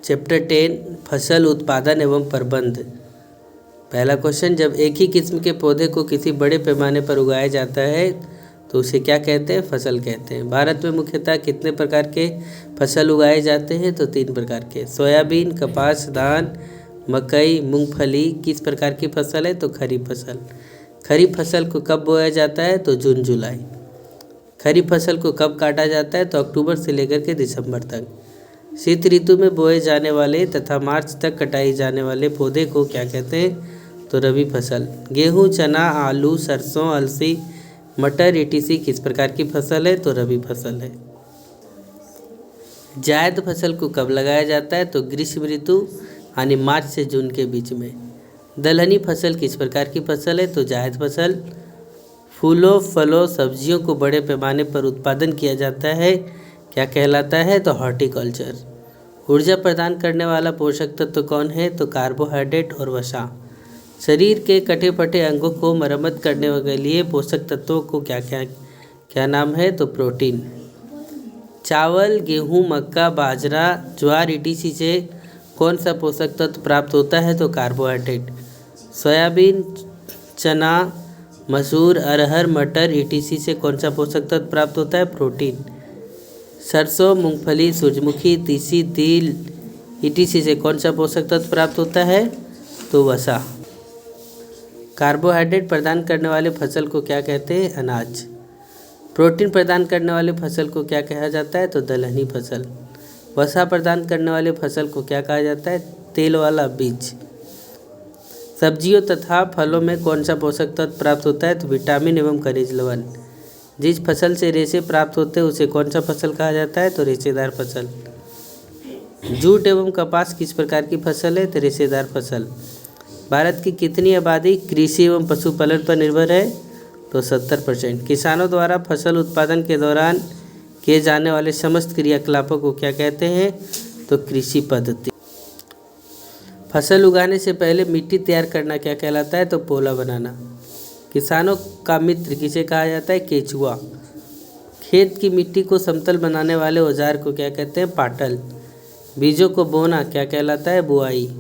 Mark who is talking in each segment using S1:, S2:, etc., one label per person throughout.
S1: Chapter 10 फसल उत्पादन एवं प्रबंध। पहला क्वेश्चन, जब एक ही किस्म के पौधे को किसी बड़े पैमाने पर उगाया जाता है तो उसे क्या कहते हैं? फसल कहते हैं। भारत में मुख्यतः कितने प्रकार के फसल उगाए जाते हैं? तो 3 प्रकार के। सोयाबीन, कपास, धान, मकई, मूंगफली किस प्रकार की फसल है? तो खरीफ फसल। खरीफ फसल को कब बोया जाता है? तो जून जुलाई। खरीफ फसल को कब काटा जाता है? तो अक्टूबर से लेकर के दिसंबर तक। शीत ऋतु में बोए जाने वाले तथा मार्च तक कटाई जाने वाले पौधे को क्या कहते हैं? तो रबी फसल। गेहूं, चना, आलू, सरसों, अलसी, मटर etc किस प्रकार की फसल है? तो रबी फसल है। जायद फसल को कब लगाया जाता है? तो ग्रीष्म ऋतु यानी मार्च से जून के बीच में। दलहनी फसल किस प्रकार की फसल है? तो जायद फसल। फूलों, फलों, सब्जियों को बड़े पैमाने पर उत्पादन किया जाता है, क्या कहलाता है? तो हॉर्टिकल्चर। ऊर्जा प्रदान करने वाला पोषक तत्व कौन है? तो कार्बोहाइड्रेट और वसा। शरीर के कटे फटे अंगों को मरम्मत करने के लिए पोषक तत्वों को क्या नाम है? तो प्रोटीन। चावल, गेहूं, मक्का, बाजरा, ज्वार etc से कौन सा पोषक तत्व प्राप्त होता है? तो कार्बोहाइड्रेट। सोयाबीन, चना, मसूर, अरहर, मटर etc से कौन सा पोषक तत्व प्राप्त होता है? प्रोटीन। सरसों, मूंगफली, सूरजमुखी, तीसी, तिल etc से कौन सा पोषक तत्व प्राप्त होता है? तो वसा। कार्बोहाइड्रेट प्रदान करने वाले फसल को क्या कहते हैं? अनाज। प्रोटीन प्रदान करने वाले फसल को क्या कहा जाता है? तो दलहनी फसल। वसा प्रदान करने वाले फसल को क्या कहा जाता है? तेल वाला बीज। सब्जियों तथा फलों में कौन सा पोषक तत्व प्राप्त होता है? तो विटामिन एवं खनिज लवण। जिस फसल से रेशे प्राप्त होते हैं उसे कौन सा फसल कहा जाता है? तो रेशेदार फसल। जूट एवं कपास किस प्रकार की फसल है? तो रेशेदार फसल। भारत की कितनी आबादी कृषि एवं पशुपालन पर निर्भर है? तो 70%। किसानों द्वारा फसल उत्पादन के दौरान किए जाने वाले समस्त क्रियाकलापों को क्या कहते हैं? तो कृषि पद्धति। फसल उगाने से पहले मिट्टी तैयार करना क्या कहलाता है? तो पोला बनाना। किसानों का मित्र किसे कहा जाता है? केचुआ। खेत की मिट्टी को समतल बनाने वाले औजार को क्या कहते हैं? पाटल। बीजों को बोना क्या कहलाता है? बुआई।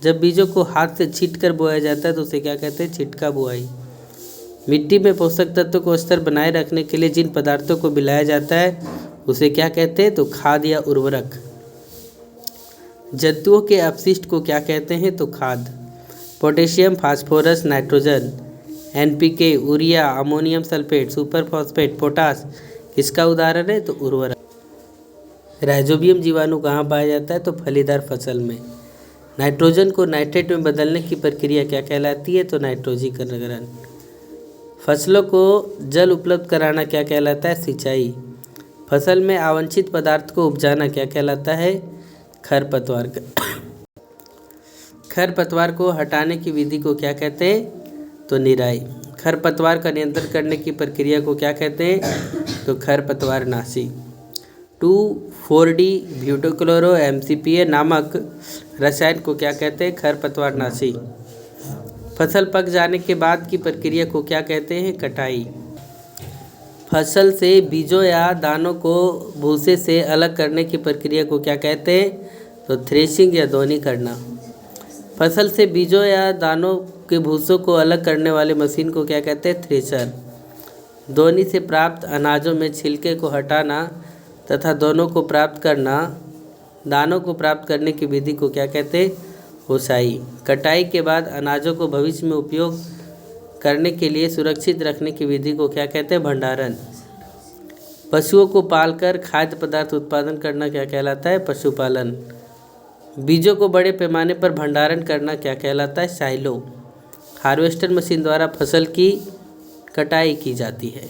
S1: जब बीजों को हाथ से छींट कर बोया जाता है तो उसे क्या कहते हैं? छिटका बुआई। मिट्टी में पोषक तत्वों को स्तर बनाए रखने के लिए जिन पदार्थों को मिलाया जाता है उसे क्या कहते हैं? तो खाद या उर्वरक। जंतुओं के अपशिष्ट को क्या कहते हैं? तो खाद। Potassium, phosphorus, nitrogen, NPK, urea, ammonium sulphate, super phosphate, potash किसका उदाहरण है? तो उर्वरक। राइजोबियम जीवाणु कहाँ पाया जाता है? तो फलीदार फसल में। नाइट्रोजन को नाइट्रेट में बदलने की प्रक्रिया क्या कहलाती है? तो नाइट्रोजीकरण। फसलों को जल उपलब्ध कराना क्या कहलाता है? सिंचाई। फसल में अवांछित पदार्थ को उपजाना क्या कहलाता है? खरपतवार। खरपतवार को हटाने की विधि को क्या कहते हैं? तो निराई। खरपतवार का नियंत्रण करने की प्रक्रिया को क्या कहते हैं? तो खरपतवारनाशी। 2,4-D ब्यूटाक्लोरो MCPA नामक रसायन को क्या कहते हैं? खरपतवारनाशी। फसल पक जाने के बाद की प्रक्रिया को क्या कहते हैं? कटाई। फसल से बीजों या दानों को भूसे से अलग करने की प्रक्रिया को क्या कहते हैं? तो थ्रेशिंग या दोहनी करना। फसल से बीजों या दानों के भूसों को अलग करने वाले मशीन को क्या कहते हैं? थ्रेशर। दोहनी से प्राप्त अनाजों में छिलके को हटाना तथा दानों को प्राप्त करने की विधि को क्या कहते हैं? ओसाई। कटाई के बाद अनाजों को भविष्य में उपयोग करने के लिए सुरक्षित रखने की विधि को क्या कहते हैं? भंडारण। पशुओं को पालकर खाद्य पदार्थ उत्पादन करना क्या कहलाता है? पशुपालन। बीजों को बड़े पैमाने पर भंडारण करना क्या कहलाता है? साइलो। हार्वेस्टर मशीन द्वारा फसल की कटाई की जाती है।